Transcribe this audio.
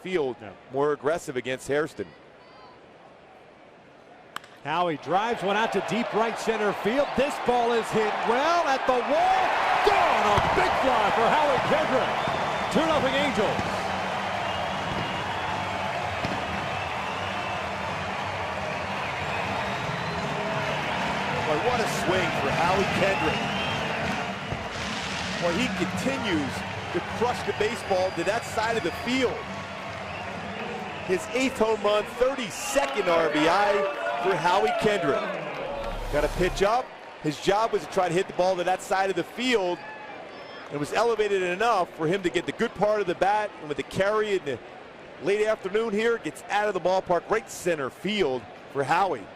field, more aggressive against Hairston. Howie drives one out to deep right center field. This ball is hit well at the wall. Gone! A big fly for Howie Kendrick. 2-0 Angels. Boy, what a swing for Howie Kendrick. Well, he continues to crush the baseball to that side of the field. His 8th home run, 32nd RBI for Howie Kendrick. Got to pitch up. His job was to try to hit the ball to that side of the field. It was elevated enough for him to get the good part of the bat, and with the carry in the late afternoon here, gets out of the ballpark, right center field for Howie.